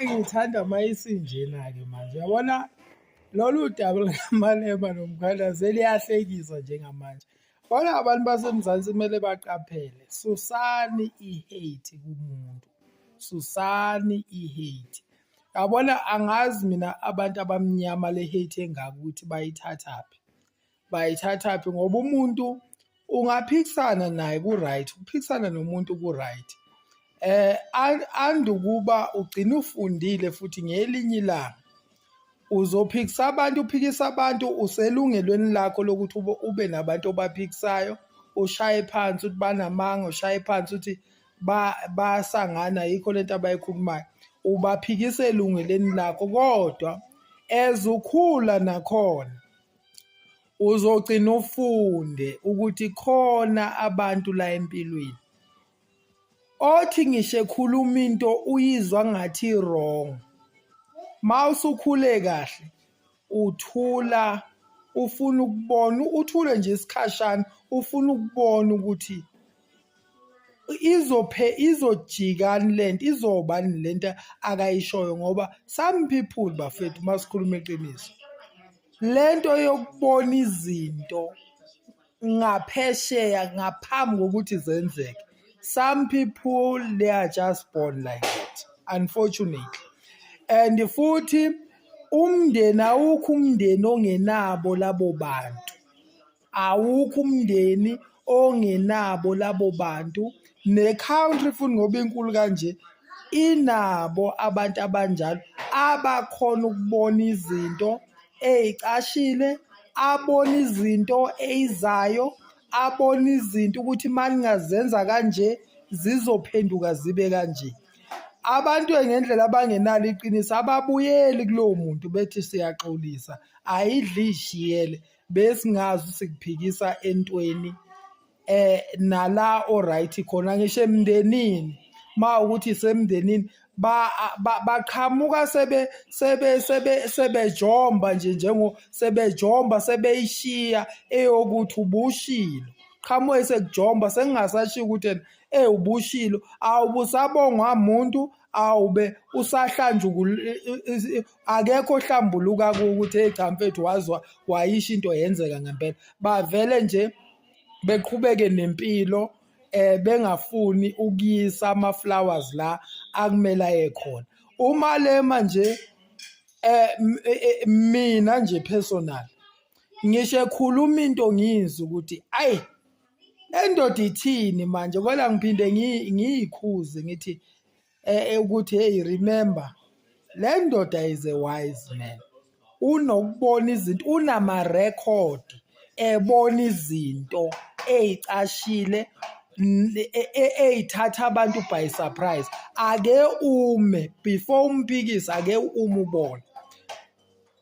Ngithanda mayisinjena-ke manje uyabona lolu daba likaMalema noMkhandase liyahlekisa njengamanje. Bona abantu baseMzansi kumele baqaphele, susani i-hate kumuntu, susani i-hate. Yabona angazi mina abantu abamnyama le-hate engaka ukuthi bayithathaphi ngoba umuntu ungaphikisana naye ku-right, ukuphikisana nomuntu ku-right. Andukuba ugcina ufundile futhi ngelinye ilanga uzophikisa abantu, uphikisa abantu uselungelweni lakho lokuthi ube nabantu obaphikisayo, ushaye phansi ukuthi banamanga, ushaye phansi ukuthi basangana yikho lento abayikhulumayo, ubaphikise elungelweni lakho. Kodwa ezukhula nakhona uzogcina ufunde ukuthi khona abantu la empilweni othi ngisho ekhuluma into uyizwa ngathi wrong, mawusukhule kahle uthula, ufuna ukubona, uthule nje isikhashana, ufuna ukubona ukuthi izojikani lento, izobani lento akayishoyo. Ngoba some people bafethu masikhuluma iqiniso, lento yokubona izinto ngaphesheya ngaphambi kokuthi zenzeke, some people they are just born like that, unfortunately. And futhi umndeni, awukho umndeni ongenabo labo bantu, awukho umndeni ongenabo labo bantu. Ne-country futhi ngoba inkulu kanje inabo abantu abanjalo abakhona ukubona izinto ey'cashile, abona izinto eyizayo, abona izinto ukuthi maningazenza kanje zizophenduka zibe kanje. Abantu ngendlela abangenalo iqiniso ababuyeli kulowo muntu bethi siyaxolisa, ayidli ishiyele besingazi sikuphikisa entweni nala oright khona. Ngisho emndenini mawukuthi semndenini baqhamuka sebejomba nje sebejomba sebeyishiya eyokuthi ubushilo, qhamuke sekujomba sengingasashiya ukuthi ubushilo, awubusabongwa muntu, awube usahlanjwa, akekho ohlambuluka ukuthi cha mfethu wazwa wayisho into yenzeka ngempela. Bavele nje beqhubeke nempilo bengafuni ukuyisa ama-flowers la akumele ayekhona. uMalema nje mina nje personal ngisho ekhuluma into ngizwe ukuthi ayi endoda ithini manje, kodwa ngiphinde ngiyikhuze ngithi ukuthi hey, remember le ndoda is a wise man, unokubona izinto, unama-record ebona izinto ey'cashile ey'thatha abantu by surprise. Ake ume before umphikisa, ake ume ubone.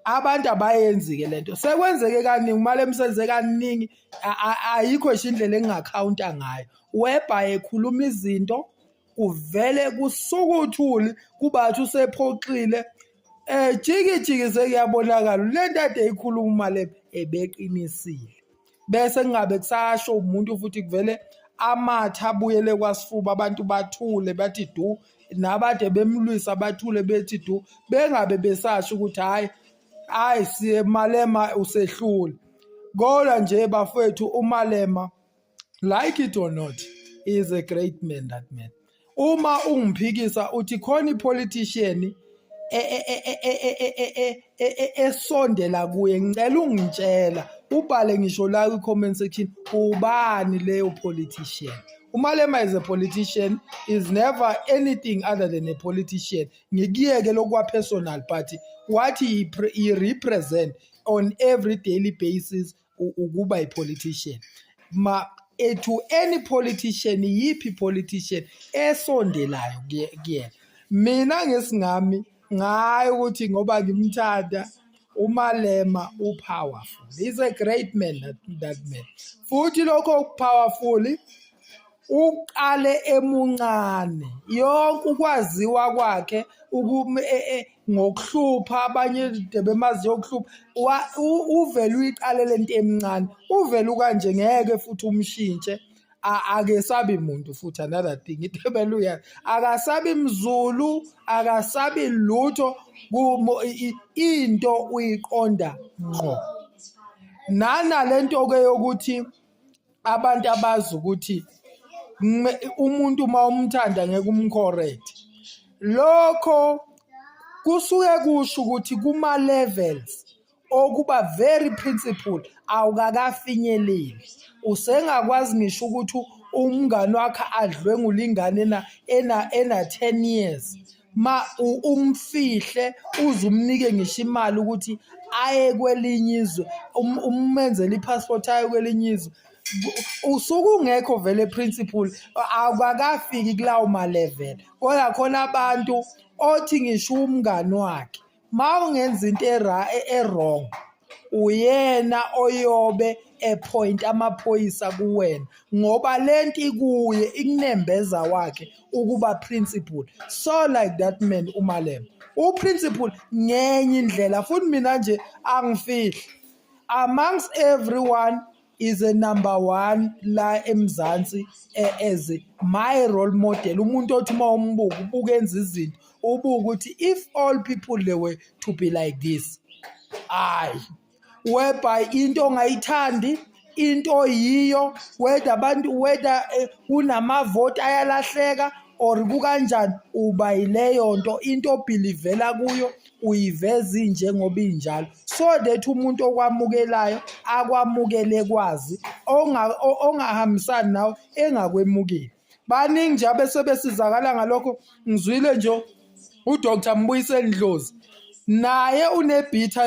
Abantu abayenzi-ke lento, sekwenzeke kaningi, uMalema senze kaningi, ayikho nje indlela engingakhawunta ngayo. Webha ekhuluma izinto kuvele kusuka uthuli kubathi usephoxile, jiki sekuyabonakala lento ade eyikhuluma uMalema ebeqinisile. Bese kungabe kusasho umuntu futhi kuvele amathe abuyele kwasifuba, abantu bathule bathi du, nabade bemlwisa bathule bethi du, bengabe besasho ukuthi hayi siye Malema usehlule. Kodwa nje bafethu uMalema, like it or not, he is a great man, that man. Uma ungiphikisa uthi khona ipolitician esondela kuye, ngicela ungitshela, ubhale ngisho la kwi-comment section ubani leyo politician. uMalema is a politician, is never anything other than a politician. Ngikiyeke lokwa personal party, what he represent on every daily basis ukuba i-politician. To any politician, yipi politician esondelayo kuyena. Mina ngesingami ngayi ukuthi ngoba ngimthanda uMalema upowerful, he's a great man, that man. Futhi lokho powerful uqale emuncane, yonke ukwaziwa kwakhe ngokuhlupha abanye bemazi yokuhlupha, uvele uyiqale lento emincane, uvele kanje ngeke futhi umshintshe akesabi muntu futhi another thing iThebele uyazi akasabi mZulu akasabi lutho into uyiqonda ngqo nana lento ke yokuthi abantu abazi ukuthi umuntu mawumthanda ngeke umcorrect lokho kusuke kusho ukuthi kuma levels okuba very principle awukakafinyeleli usengakwazi ngisho ukuthi umngane wakhe adlwengula ingane ena 10 years umfihle uzumnike ngisho imali ukuthi aye kwelinye izwe umenzele ipassport aye kwelinye izwe usuke ungekho vele principle awukakafiki kulawo ma level kodwa khona abantu othi ngisho umngane wakhe mawungenza into wrong uyena oyobe point amaphoyisa kuwena ngoba lento ikuye ikunembeza wakhe ukuba principle so like that man uMalema uprinciple ngenye indlela futhi mina nje angifihli amongst everyone is a number 1 la eMzansi as my role model umuntu othi mawumbuka ubukenza izinto ubuka ukuthi if all people they were to be like this whereby into ongayithandi into yiyo whether kunamavoti ayalahleka or kukanjani uba yileyo nto into obhilivela kuyo uyiveza njengoba injalo so that umuntu okwamukelayo akwamukele kwazi ongahambisani nawe engakwemukeli baningi nje abesebesizakala ngalokho ngizwile nje uDr Mbuyiseni Dlozi naye unebitha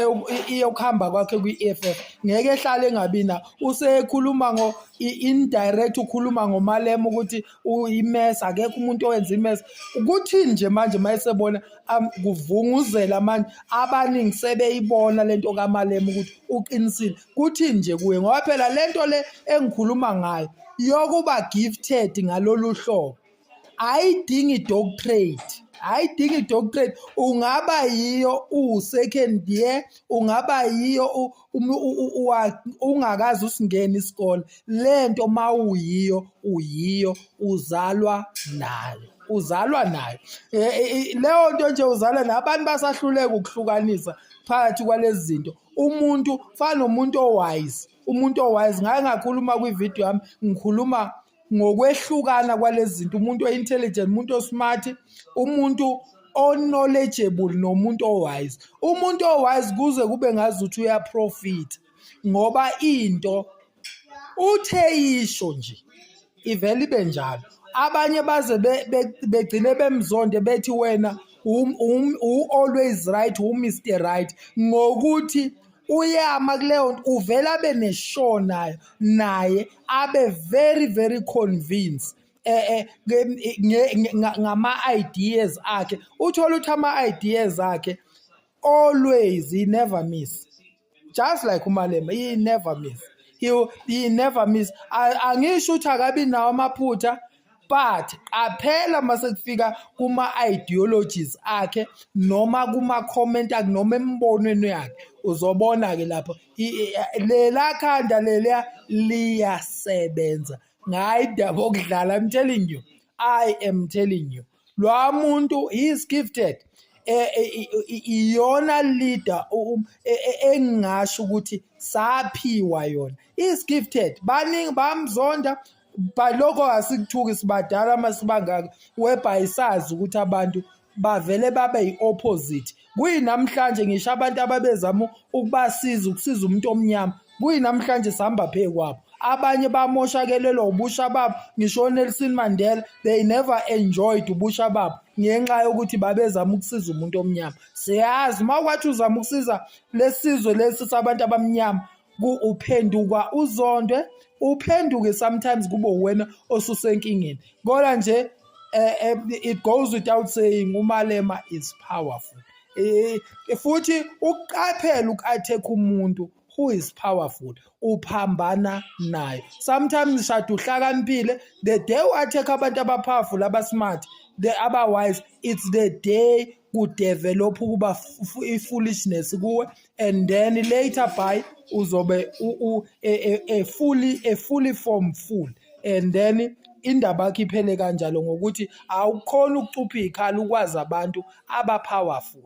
yokuhamba kwakhe kwi-EFF ngeke ehlale engabina usekhuluma indirect ukhuluma ngoMalema ukuthi uyimess akekho umuntu owenza imess ukuthi nje manje mayesebona kuvunguzela manje abaningi sebeyibona lento kaMalema ukuthi uqinisile kuthi nje kuye ngoba phela lento le engikhuluma ngayo yokuba gifted ngalolu hlobo ayidingi doctorate ayidingi doctorate ungaba yiyo second year ungaba yiyo ungakazi usingena isikole lento mawuyiyo uyiyo uzalwa nayo leyo nto nje uzalwa nabantu basahluleka ukuhlukanisa phakathi kwalezi zinto umuntu fana nomuntu owise ngake ngakhuluma kwivideo yami ngikhuluma ngokwehlukana kwalezi zinto umuntu ointelligent umuntu osmart umuntu knowledgeable nomuntu owise umuntu owise kuze kube ngazuthi uya profit ngoba into uthe yisho nje ivele ibe njalo abanye baze begcine bemzonde bethi wena always right Mr right ngokuthi uyama kuleyo uvela abe neshow naye abe very very convinced ngama ideas akhe uthola ukuthi ama ideas akhe always he never miss just like uMalema he never miss angisho ukuthi akabi nawo amaphutha but qaphela mase kufika kuma ideologies akhe noma kuma comment akhe noma embonweni yakhe uzobona ke lapho lela khanda lelia liyasebenza ngayidaba okudlala I am telling you lo muntu he is gifted iyona leader engasho ukuthi saphiwa yona is gifted baningi bamzonda baloko asikuthuki sibadala masibangaka webhayisazi ukuthi abantu bavele babe yi-opposite kuyinamhlanje ngisho abantu ababezama ukubasiza ukusiza umuntu omnyama kuyinamhlanje sihamba phe kwabo abanye bamoshakelelwa ubusha babo ngisho Nelson Mandela they never enjoyed ubusha babo ngenxa yokuthi babezama ukusiza umuntu omnyama siyazi mawukathi uzama ukusiza lesizwe lesi sabantu abamnyama uphenduka uzondwe uphenduke sometimes kube wena osusenkingeni kodwa nje it goes without saying uMalema is powerful futhi uqaphela ukatheka umuntu who is powerful uphambana nayo sometimes shada uhlakaniphile the day uatheka abantu abapowerful abasmart the otherwise it's the day ku develop ukuba foolishness kuwe and then later by uzobe a fully formed fool and then indaba yakho iphele kanjalo ngokuthi awukhona ukucupha iy'khala ukwazi abantu aba-powerful.